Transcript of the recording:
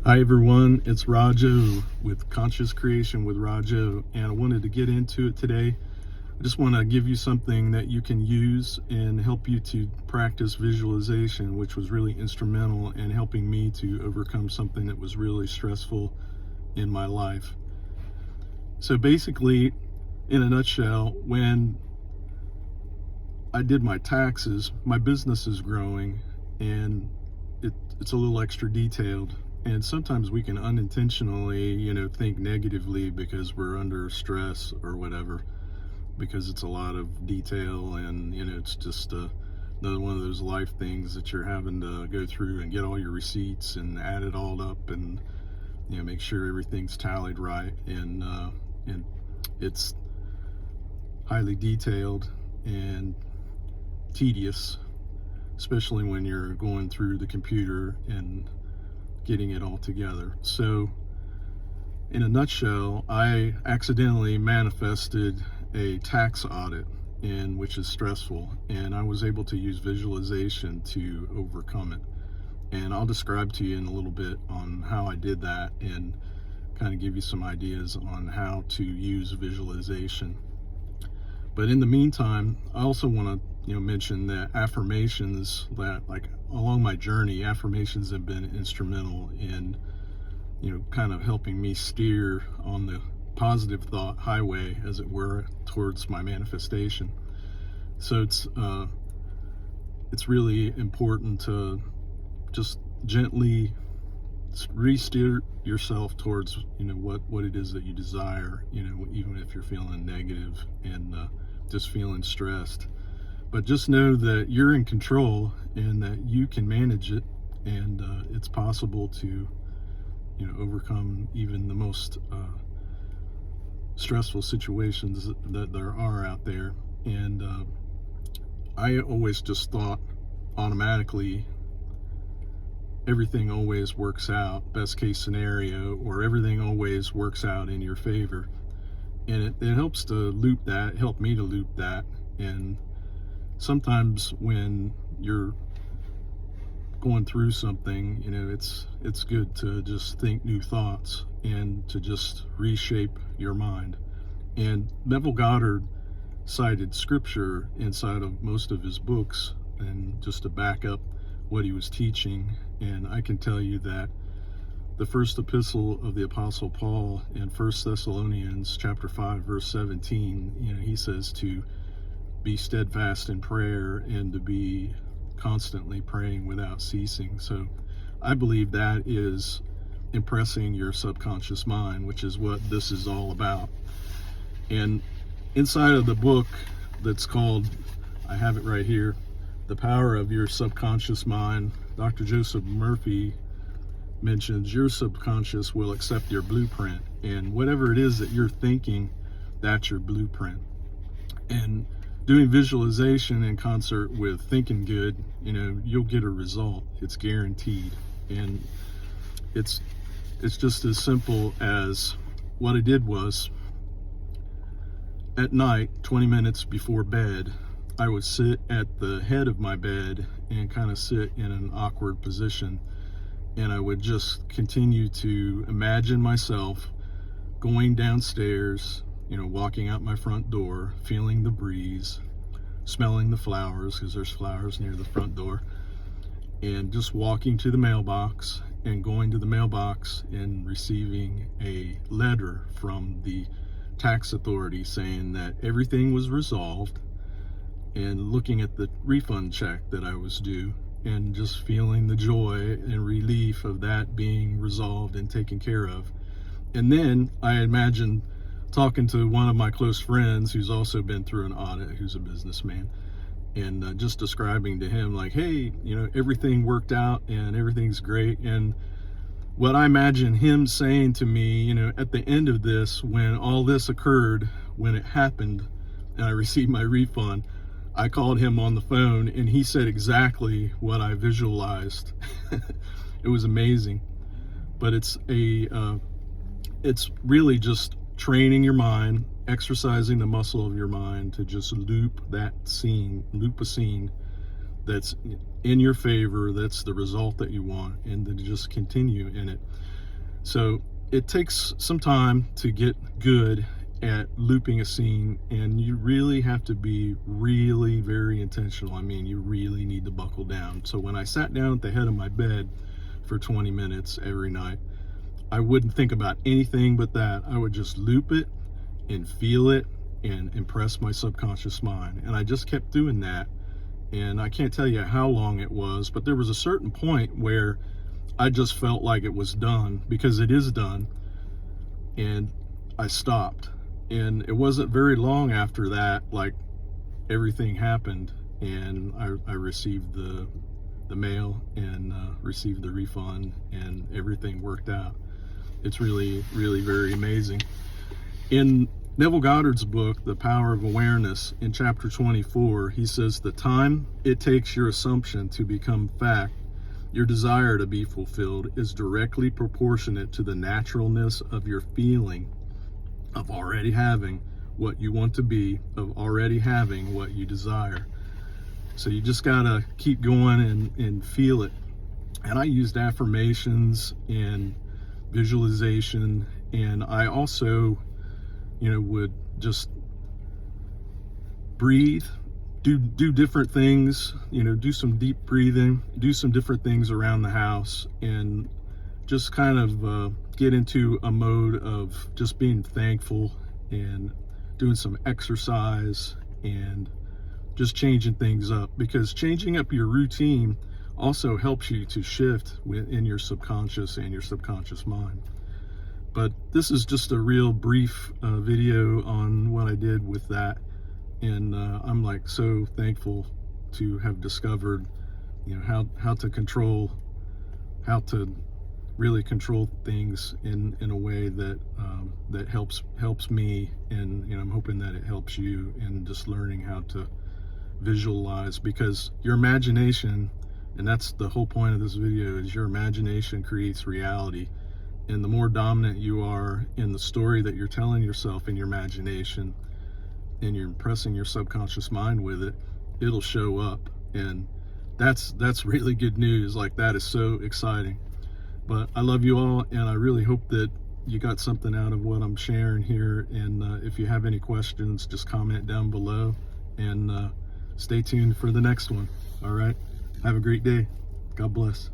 Hi everyone, it's Rahjo with Conscious Creation with Rahjo, and I wanted to get into it today. I just want to give you something that you can use and help you to practice visualization, which was really instrumental in helping me to overcome something that was really stressful in my life. So basically, in a nutshell, when I did my taxes, my business is growing and it's a little extra detailed. And sometimes we can unintentionally, think negatively because we're under stress or whatever, because it's a lot of detail and, it's just another one of those life things that you're having to go through and get all your receipts and add it all up and, make sure everything's tallied right. And it's highly detailed and tedious, especially when you're going through the computer and getting it all together. So in a nutshell, I accidentally manifested a tax audit, and which is stressful, and I was able to use visualization to overcome it. And I'll describe to you in a little bit on how I did that and kind of give you some ideas on how to use visualization. But in the meantime, I also want to mention that affirmations, that like along my journey, affirmations have been instrumental in kind of helping me steer on the positive thought highway, as it were, towards my manifestation. So it's really important to just gently re-steer yourself towards what it is that you desire, even if you're feeling negative and just feeling stressed. But just know that you're in control and that you can manage it, and it's possible to overcome even the most stressful situations that there are out there. And I always just thought automatically everything always works out, best case scenario, or everything always works out in your favor. And it helps to loop that, help me to loop that. And sometimes when you're going through something, it's good to just think new thoughts and to just reshape your mind. And Neville Goddard cited scripture inside of most of his books, and just to back up what he was teaching. And I can tell you that the first epistle of the Apostle Paul in 1 Thessalonians chapter 5 verse 17, he says to be steadfast in prayer and to be constantly praying without ceasing. So I believe that is impressing your subconscious mind, which is what this is all about. And inside of the book that's called, I have it right here, The Power of Your Subconscious Mind, Dr. Joseph Murphy mentions your subconscious will accept your blueprint, and whatever it is that you're thinking, that's your blueprint. And doing visualization in concert with thinking good, you'll get a result. It's guaranteed. And it's just as simple as what I did was, at night, 20 minutes before bed, I would sit at the head of my bed and kind of sit in an awkward position, and I would just continue to imagine myself going downstairs, walking out my front door, feeling the breeze, smelling the flowers, because there's flowers near the front door, and just walking to the mailbox and going to the mailbox and receiving a letter from the tax authority saying that everything was resolved, and looking at the refund check that I was due and just feeling the joy and relief of that being resolved and taken care of. And then I imagined talking to one of my close friends who's also been through an audit, who's a businessman, and just describing to him like, hey, everything worked out and everything's great. And what I imagine him saying to me, at the end of this, when all this occurred, when it happened and I received my refund, I called him on the phone and he said exactly what I visualized. It was amazing. But it's really just training your mind, exercising the muscle of your mind to just loop a scene that's in your favor, that's the result that you want, and then just continue in it. So it takes some time to get good at looping a scene, and you really have to be really very intentional. I mean, you really need to buckle down. So when I sat down at the head of my bed for 20 minutes every night, I wouldn't think about anything but that. I would just loop it and feel it and impress my subconscious mind. And I just kept doing that. And I can't tell you how long it was, but there was a certain point where I just felt like it was done, because it is done. And I stopped. And it wasn't very long after that, like, everything happened, and I received the mail and received the refund, and everything worked out. It's really, really very amazing. In Neville Goddard's book, The Power of Awareness, in chapter 24, he says, the time it takes your assumption to become fact, your desire to be fulfilled, is directly proportionate to the naturalness of your feeling of already having what you want to be, of already having what you desire. So you just gotta keep going and feel it. And I used affirmations and visualization, and I also, would just breathe, do different things, do some deep breathing, do some different things around the house, and just kind of get into a mode of just being thankful and doing some exercise and just changing things up, because changing up your routine also helps you to shift in your subconscious and your subconscious mind. But this is just a real brief video on what I did with that, and I'm like so thankful to have discovered how to really control things in a way that that helps me, and I'm hoping that it helps you in just learning how to visualize, because your imagination, and that's the whole point of this video, is your imagination creates reality. And the more dominant you are in the story that you're telling yourself in your imagination, and you're impressing your subconscious mind with it, it'll show up. And that's really good news. Like, that is so exciting. But I love you all, and I really hope that you got something out of what I'm sharing here. And if you have any questions, just comment down below, and stay tuned for the next one. All right, have a great day. God bless.